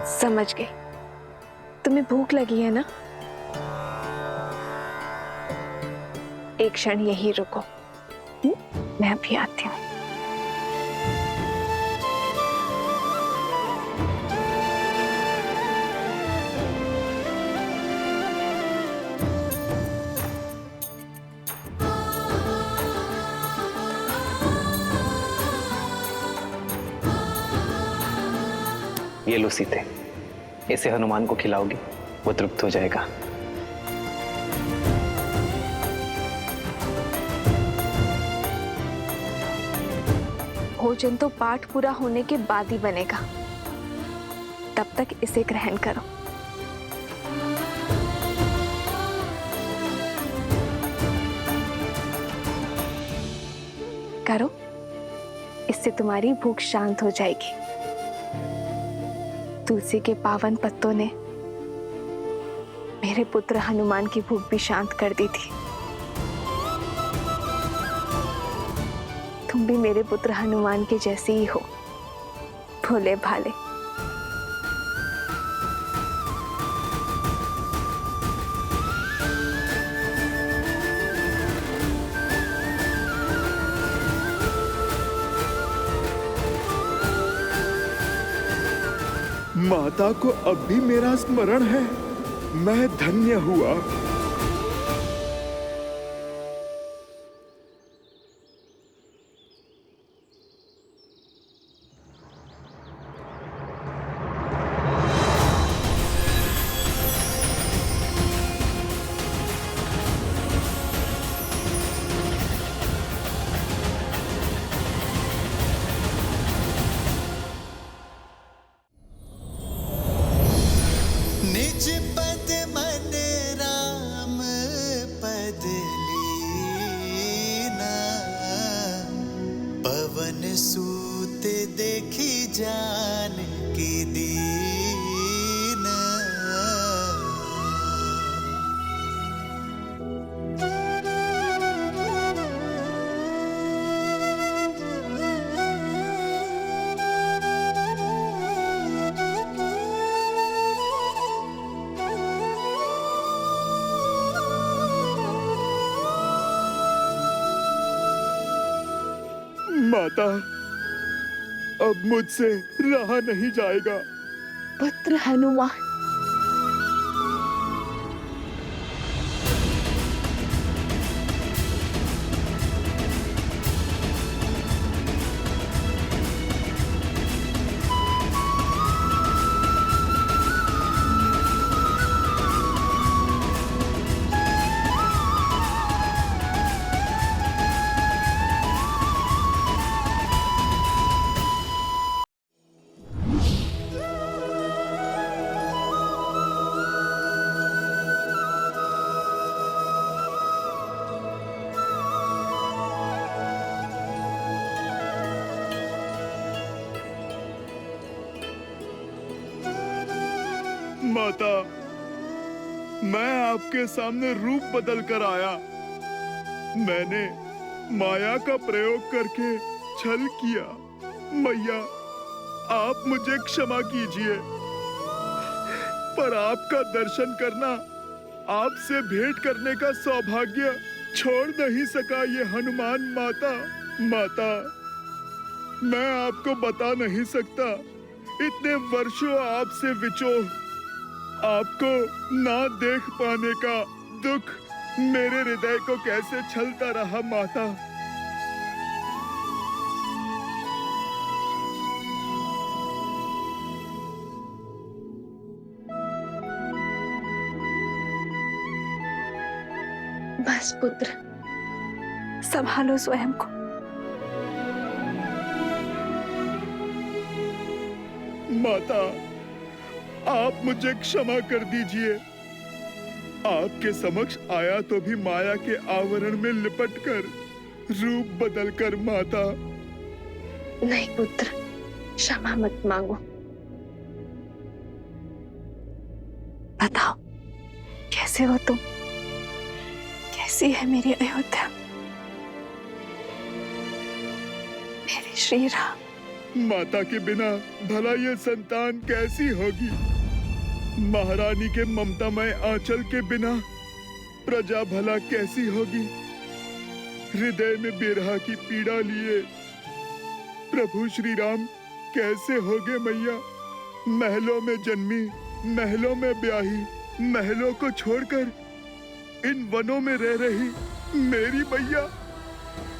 समझ गई। तुम्हें भूख लगी है ना? एक क्षण यही रुको। मैं अभी आती हूँ। ये लो सीते, इसे हनुमान को खिलाओगी, वो तृप्त हो जाएगा। भोजन तो पाठ पूरा होने के बाद ही बनेगा, तब तक इसे ग्रहण करो। करो, इससे तुम्हारी भूख शांत हो जाएगी। तुलसी के पावन पत्तों ने मेरे पुत्र हनुमान की भूख भी शांत कर दी थी। तुम भी मेरे पुत्र हनुमान के जैसे ही हो, भोले भाले। माता को अब भी मेरा स्मरण है। मैं धन्य हुआ। निज पद मन राम पद लीना, पवन सूत देखी जानकी दीना। माता, अब मुझसे रहा नहीं जाएगा। पुत्र हनुमान, माता, मैं आपके सामने रूप बदल कर आया। मैंने माया का प्रयोग करके छल किया। मैया, आप मुझे क्षमा कीजिए, पर आपका दर्शन करना, आपसे भेंट करने का सौभाग्य छोड़ नहीं सका ये हनुमान माता। माता, मैं आपको बता नहीं सकता, इतने वर्षों आपसे विचोह, आपको ना देख पाने का दुख मेरे हृदय को कैसे छलता रहा माता। बस पुत्र, संभालो स्वयं को। माता, आप मुझे क्षमा कर दीजिए। आपके समक्ष आया तो भी माया के आवरण में लिपटकर, रूप बदलकर माता। नहीं पुत्र, क्षमा मत मांगो। बताओ, कैसे हो तुम? कैसी है मेरी अयोध्या? मेरे श्री राम, माता के बिना भला ये संतान कैसी होगी? महारानी के ममतामय आंचल के बिना प्रजा भला कैसी होगी? हृदय में बिरहा की पीड़ा लिए प्रभु श्री राम कैसे होगे मैया? महलों में जन्मी, महलों में ब्याही, महलों को छोड़कर इन वनों में रह रही मेरी मैया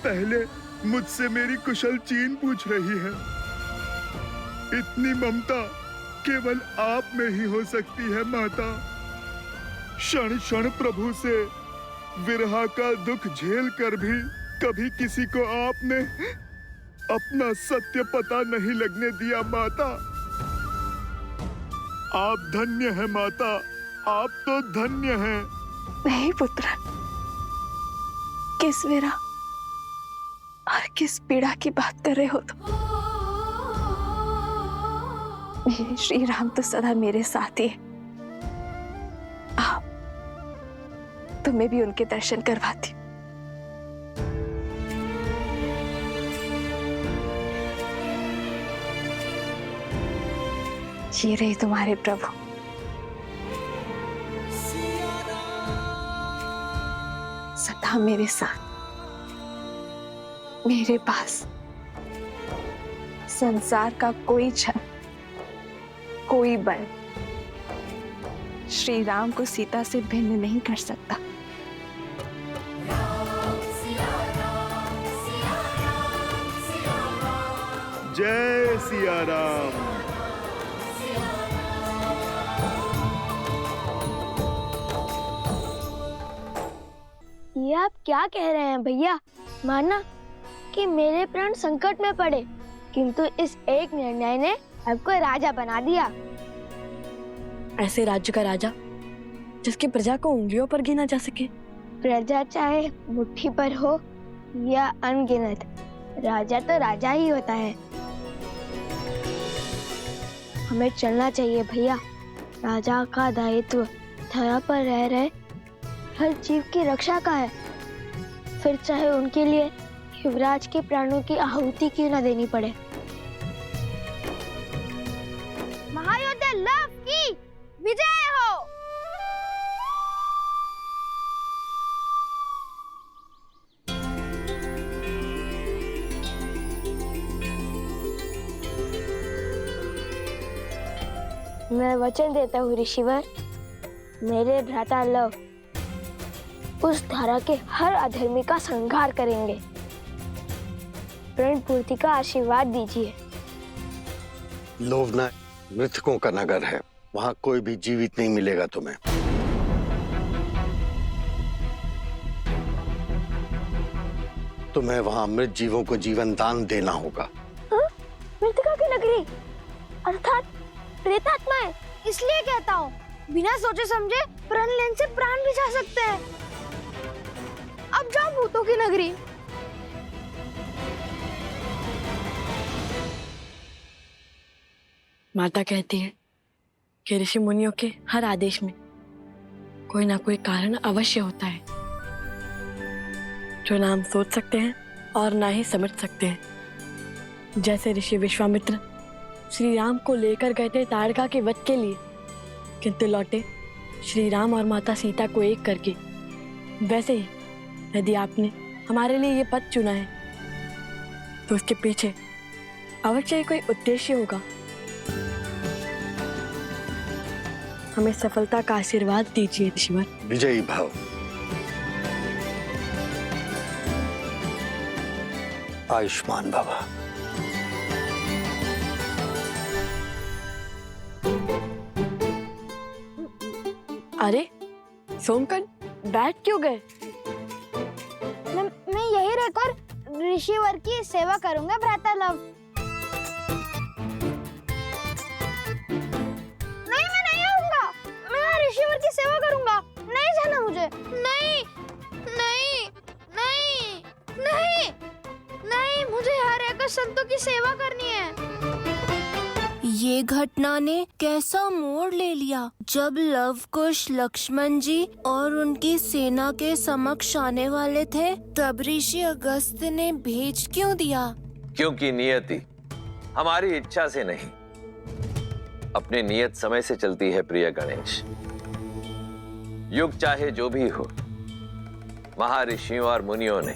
पहले मुझसे मेरी कुशल चीन पूछ रही है। इतनी ममता केवल आप में ही हो सकती है माता। क्षण क्षण प्रभु से विरहा का दुख झेल कर भी कभी किसी को आपने अपना सत्य पता नहीं लगने दिया माता। आप धन्य हैं माता, आप तो धन्य हैं। नहीं पुत्र, किस विरह और किस पीड़ा की बात कर रहे हो तुम? मेरे श्री राम तो सदा मेरे साथ ही है। आओ, तुम्हें भी उनके दर्शन करवाती हूँ। ये रहे तुम्हारे प्रभु। सदा मेरे साथ, मेरे पास संसार का कोई छल, कोई बल श्री राम को सीता से भिन्न नहीं कर सकता। जय सिया राम। ये आप क्या कह रहे हैं भैया? माना कि मेरे प्राण संकट में पड़े, किंतु इस एक निर्णय ने आपको राजा बना दिया। ऐसे राज्य का राजा जिसकी प्रजा को उंगलियों पर गिना जा सके। प्रजा चाहे मुट्ठी पर हो या अनगिनत, राजा तो राजा ही होता है। हमें चलना चाहिए भैया। राजा का दायित्व धरा पर रह रहे हर जीव की रक्षा का है, फिर चाहे उनके लिए युवराज के प्राणों की आहुति क्यों न देनी पड़े। महायोद्धा लव की विजय हो। मैं वचन देता हूँ ऋषिवर, मेरे भ्राता लव उस धारा के हर अधर्मी का संहार करेंगे। प्रण पूर्ति का आशीर्वाद दीजिए। लोभना मृतकों का नगर है, वहां कोई भी जीवित नहीं मिलेगा तुम्हें। तुम्हें वहां मृत जीवों को जीवन दान देना होगा। मृतका की नगरी अर्थात प्रेतात्माएं। इसलिए कहता हूँ, बिना सोचे समझे प्रण लेने से प्राण भी जा सकते हैं। अब जाओ भूतों की नगरी। माता कहती है कि ऋषि मुनियों के हर आदेश में कोई ना कोई कारण अवश्य होता है, जो ना हम सोच सकते हैं और ना ही समझ सकते हैं। जैसे ऋषि विश्वामित्र श्री राम को लेकर गए थे ताड़का के वध के लिए, किंतु लौटे श्री राम और माता सीता को एक करके, वैसे ही यदि आपने हमारे लिए ये पद चुना है तो उसके पीछे अवश्य कोई उद्देश्य होगा। हमें सफलता का आशीर्वाद दीजिए ऋषिवर। विजयी भव। आयुष्मान भव। अरे सोमकन, बैठ क्यों गए? मैं यही रहकर ऋषिवर की सेवा करूंगा भ्राता लव। नहीं, मैं नहीं आऊंगा। मैं ऋषिवर की सेवा करूंगा। नहीं जाना मुझे। नहीं नहीं नहीं नहीं नहीं, मुझे यहाँ रहकर संतों की सेवा करनी है। ये घटना ने कैसा मोड़ ले लिया। जब लव कुश लक्ष्मण जी और उनकी सेना के समक्ष आने वाले थे, तब ऋषि अगस्त्य ने भेज क्यों दिया? क्योंकि नियति हमारी इच्छा से नहीं, अपने नियत समय से चलती है प्रिय गणेश। युग चाहे जो भी हो, महर्षियों और मुनियों ने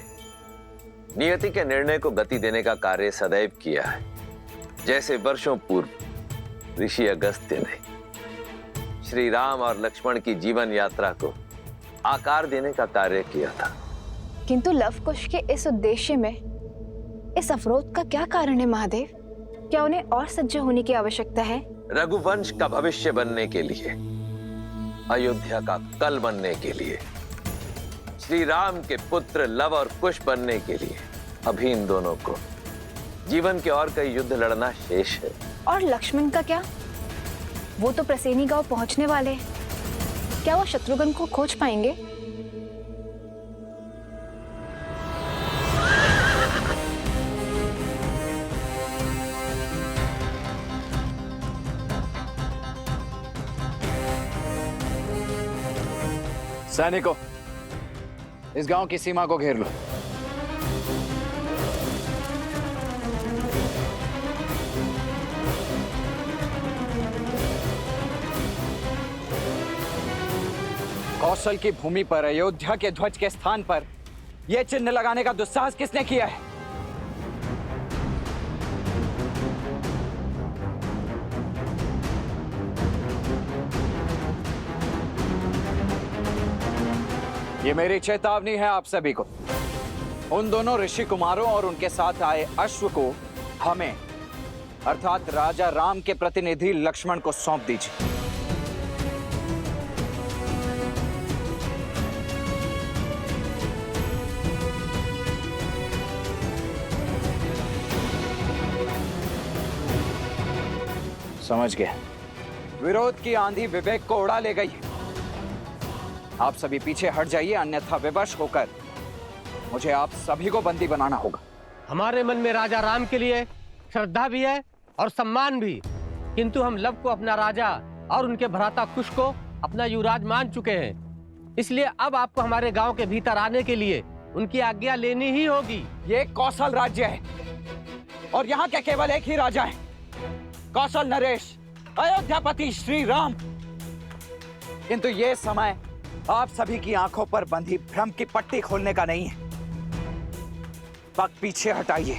नियति के निर्णय को गति देने का कार्य सदैव किया है। जैसे वर्षों पूर्व ऋषि अगस्त्य ने श्री राम और लक्ष्मण की जीवन यात्रा को आकार देने का कार्य किया था। किंतु लवकुश के इस उद्देश्य में इस अवरोध का क्या कारण है महादेव? क्या उन्हें और सज्ज होने की आवश्यकता है? रघुवंश का भविष्य बनने के लिए, अयोध्या का कल बनने के लिए, श्री राम के पुत्र लव और कुश बनने के लिए अभी इन दोनों को जीवन के और कई युद्ध लड़ना शेष है। और लक्ष्मण का क्या? वो तो प्रसेनी गांव पहुंचने वाले हैं। क्या वो शत्रुघ्न को खोज पाएंगे? सैनिकों, इस गांव की सीमा को घेर लो। कौशल की भूमि पर अयोध्या के ध्वज के स्थान पर यह चिन्ह लगाने का दुस्साहस किसने किया है? ये मेरी चेतावनी है आप सभी को। उन दोनों ऋषि कुमारों और उनके साथ आए अश्व को हमें अर्थात राजा राम के प्रतिनिधि लक्ष्मण को सौंप दीजिए। समझ गए। विरोध की आंधी विवेक को उड़ा ले गई। आप सभी पीछे हट जाइए, अन्यथा विवश होकर मुझे आप सभी को बंदी बनाना होगा। हमारे मन में राजा राम के लिए श्रद्धा भी है और सम्मान भी, किंतु हम लव को अपना राजा और उनके भ्राता कुश को अपना युवराज मान चुके हैं। इसलिए अब आपको हमारे गांव के भीतर आने के लिए उनकी आज्ञा लेनी ही होगी। ये कौशल राज्य है और यहाँ के केवल एक ही राजा है, कौशल नरेश, अयोध्यापति श्री राम। किंतु ये समय आप सभी की आंखों पर बंधी भ्रम की पट्टी खोलने का नहीं है। वक्त पीछे हटाइए।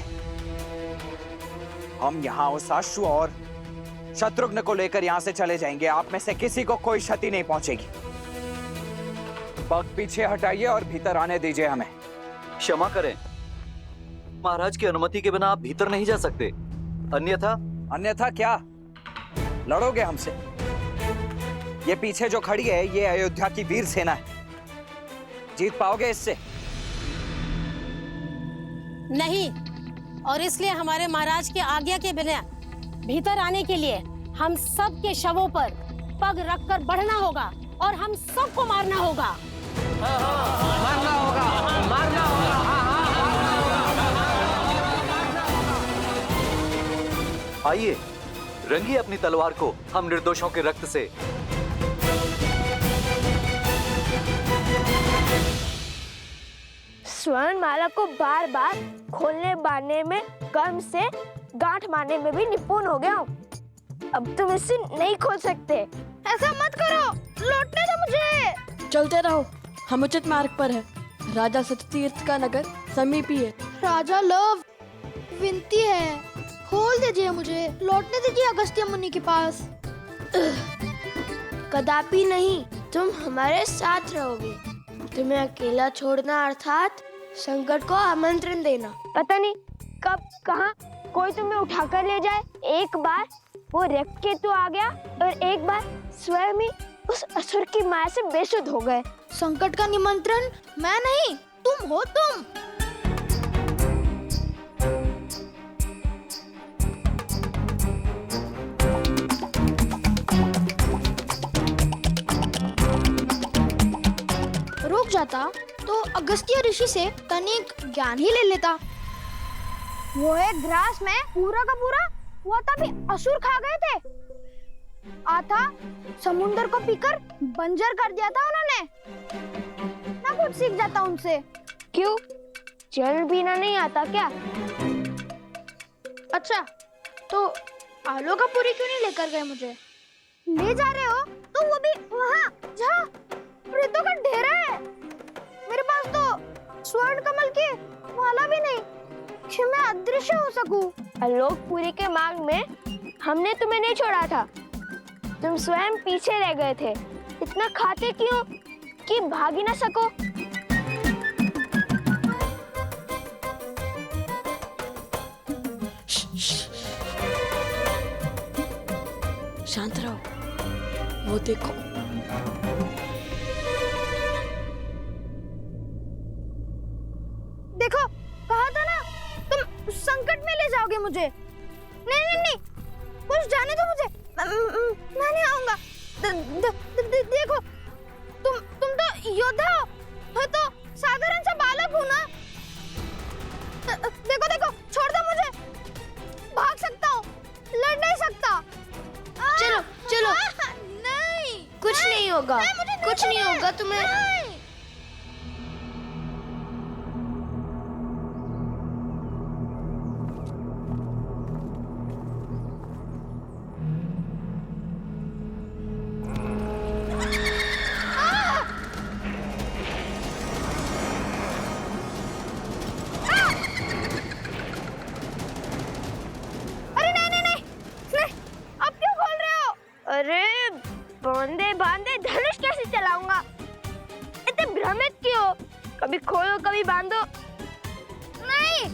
हम यहाँ उस अश्व और शत्रुघ्न को लेकर यहाँ से चले जाएंगे। आप में से किसी को कोई क्षति नहीं पहुंचेगी। वक्त पीछे हटाइए और भीतर आने दीजिए हमें। क्षमा करें, महाराज की अनुमति के बिना आप भीतर नहीं जा सकते। अन्यथा क्या? लड़ोगे हमसे? ये पीछे जो खड़ी है ये अयोध्या की वीर सेना है। जीत पाओगे इससे? नहीं, और इसलिए हमारे महाराज की आज्ञा के बिना भीतर आने के लिए हम सब के शवों पर पग रखकर बढ़ना होगा और हम सबको मारना होगा। मारना होगा, मारना होगा। आइए, रंगिए अपनी तलवार को हम निर्दोषों के रक्त से। स्वर्ण माला को बार बार खोलने बांधने में, कर्म से गांठ मारने में भी निपुण हो गया हूँ। अब तुम इसे नहीं खोल सकते। ऐसा मत करो, लौटने दो मुझे। चलते रहो, हम उचित मार्ग पर है। राजा सत्यतीर्थ का नगर समीप ही है। राजा लव, विनती है, खोल दीजिए मुझे, लौटने दीजिए अगस्त्य मुनि के पास। कदापि नहीं, तुम हमारे साथ रहोगे। तुम्हें अकेला छोड़ना अर्थात संकट को आमंत्रण देना। पता नहीं कब कहाँ कोई तुम्हें उठाकर ले जाए। एक बार वो रक्तकेतु आ गया और एक बार स्वयं ही उस असुर की माया से बेसुध हो गए। संकट का निमंत्रण मैं नहीं, तुम हो। तुम रुक जाता तो अगस्त्य ऋषि से तनिक ज्ञान ही ले लेता। वो एक ग्रास में पूरा का पूरा वो तभी असुर खा गए थे। आता समुद्र को पीकर बंजर कर दिया था उन्होंने। ना कुछ सीख जाता उनसे। क्यों, जल पीना नहीं आता क्या? अच्छा, तो आलू का पूरी क्यों नहीं लेकर गए मुझे? ले जा रहे हो तो वो भी वहाँ जहाँ प्रेतों का डेरा है। मेरे पास तो स्वर्ण कमल की माला भी नहीं कि मैं अदृश्य हो सकूं। आलोकपुरी के मार्ग में हमने तुम्हें नहीं छोड़ा था, तुम स्वयं पीछे रह गए थे। इतना खाते क्यों कि भाग ही ना सको? शांत रहो, वो देखो। देखो, कहा था ना तुम संकट में ले जाओगे मुझे। नहीं नहीं नहीं, कुछ जाने दो मुझे, मैं नहीं आऊंगा। देखो, तुम तो योद्धा हो, मैं तो साधारण सा बालक हूँ ना। देखो देखो, छोड़ दो मुझे, भाग सकता हूँ, लड़ नहीं सकता। चलो चलो, नहीं, कुछ नहीं होगा, कुछ नहीं होगा तुम्हें। अरे बांधे बांधे धनुष कैसे चलाऊंगा? इतने भ्रमित क्यों? कभी खोलो कभी बांधो। नहीं,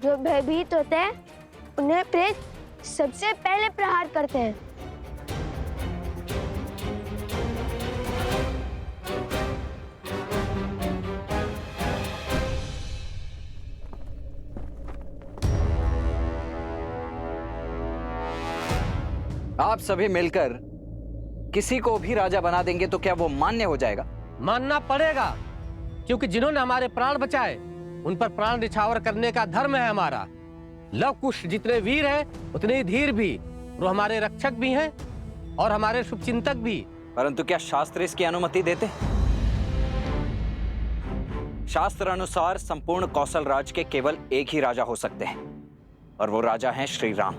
जो भयभीत होते हैं उन्हें प्रेत सबसे पहले प्रहार करते हैं। आप सभी मिलकर किसी को भी राजा बना देंगे तो क्या वो मान्य हो जाएगा? मानना पड़ेगा, क्योंकि जिन्होंने हमारे प्राण बचाए उन पर प्राण निछावर करने का धर्म है हमारा। लव कुश जितने वीर हैं उतने ही धीर भी, वो हमारे रक्षक भी हैं और हमारे शुभचिंतक भी। परंतु क्या शास्त्र इसकी अनुमति देते? शास्त्र अनुसार संपूर्ण कौशल राज के केवल एक ही राजा हो सकते हैं और वो राजा हैं श्री राम।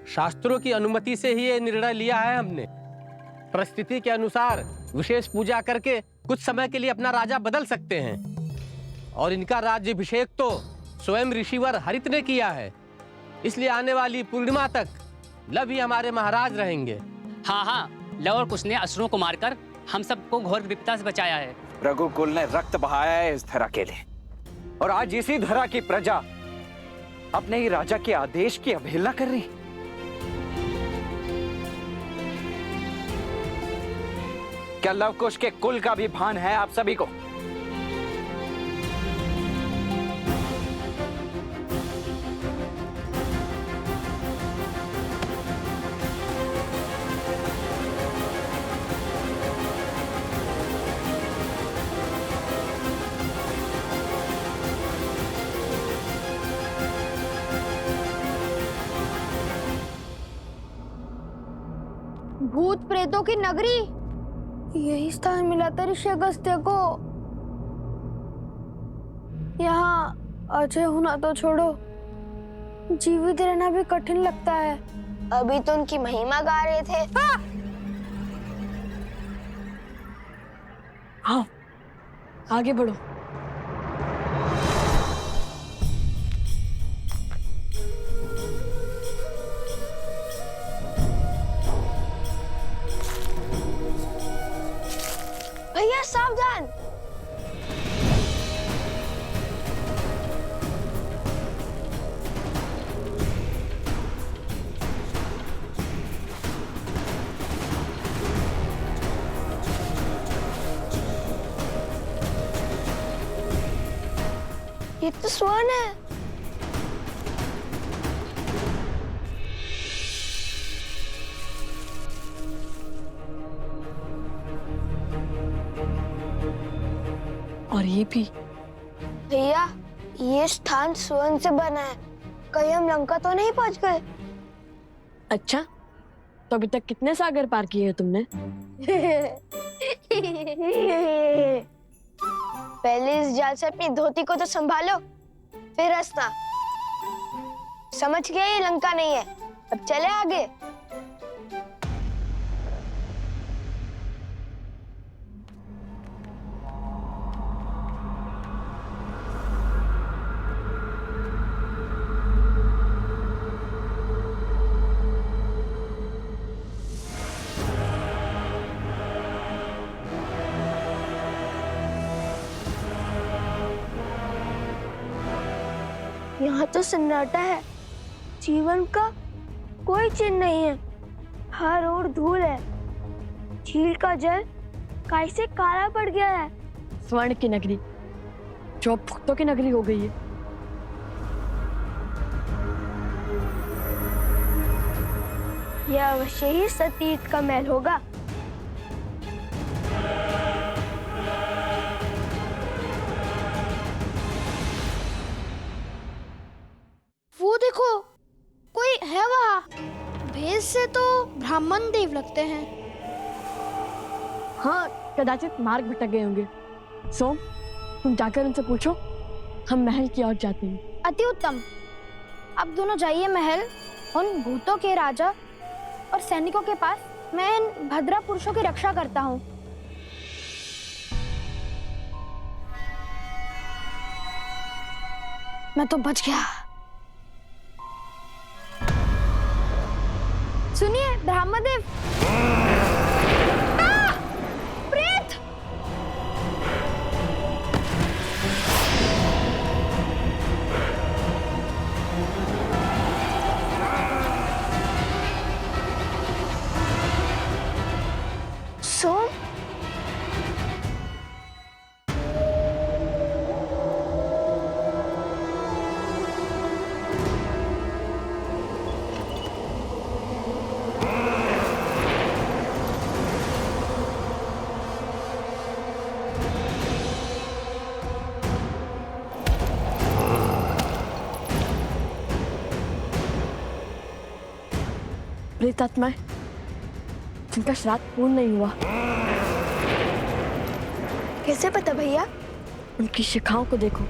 शास्त्रों की अनुमति से ही ये निर्णय लिया है हमने। परिस्थिति के अनुसार विशेष पूजा करके कुछ समय के लिए अपना राजा बदल सकते हैं और इनका राज्याभिषेक तो स्वयं ऋषिवर हरित ने किया है। इसलिए आने वाली पूर्णिमा तक लव ही हमारे महाराज रहेंगे। हाँ हाँ, लव और कुश ने असुरों को मारकर हम सबको घोर विपदा से बचाया है। रघुकुल ने रक्त बहाया है इस धरा के लिए, और आज इसी धरा की प्रजा अपने ही राजा के आदेश की अवहेलना कर रही। क्या लवकुश के कुल का भी भान है आप सभी को? भूत प्रेतों की नगरी, यही स्थान मिला था ऋषि अगस्त्य को। यहाँ अजय होना तो छोड़ो, जीवित रहना भी कठिन लगता है। अभी तो उनकी महिमा गा रहे थे। हाँ, आगे बढ़ो। भैया सावधान। ये तो स्वर्ण है। और ये भी। भैया, ये स्थान स्वर्ण से बना है, कहीं हम लंका तो नहीं पहुंच गए? अच्छा, तो अभी तक कितने सागर पार किए हैं तुमने? पहले इस जाल से अपनी धोती को तो संभालो, फिर हंसना। समझ गया ये लंका नहीं है, अब चले आगे। यहाँ तो सन्नाटा है, जीवन का कोई चिन्ह नहीं है, हर ओर धूल है। झील का जल कैसे काला पड़ गया है। स्वर्ण की नगरी जो भक्तों की नगरी हो गई है। यह अवश्य ही सतीर्थ का महल होगा। वो देखो, कोई है वहाँ। भेष से तो ब्राह्मण देव लगते हैं। हाँ, कदाचित मार्ग भटक गए होंगे। सोम, तुम जाकर उनसे पूछो, हम महल की ओर जाते हैं। अति उत्तम। अब दोनों जाइए महल, उन भूतों के राजा और सैनिकों के पास। मैं इन भद्रा पुरुषों की रक्षा करता हूँ। मैं तो बच गया। सुनिए ब्रह्मदेव। प्रेत! सोम, प्रेतात्माएं जिनका श्राद्ध पूर्ण नहीं हुआ। कैसे पता भैया? उनकी शिखाओं को देखो।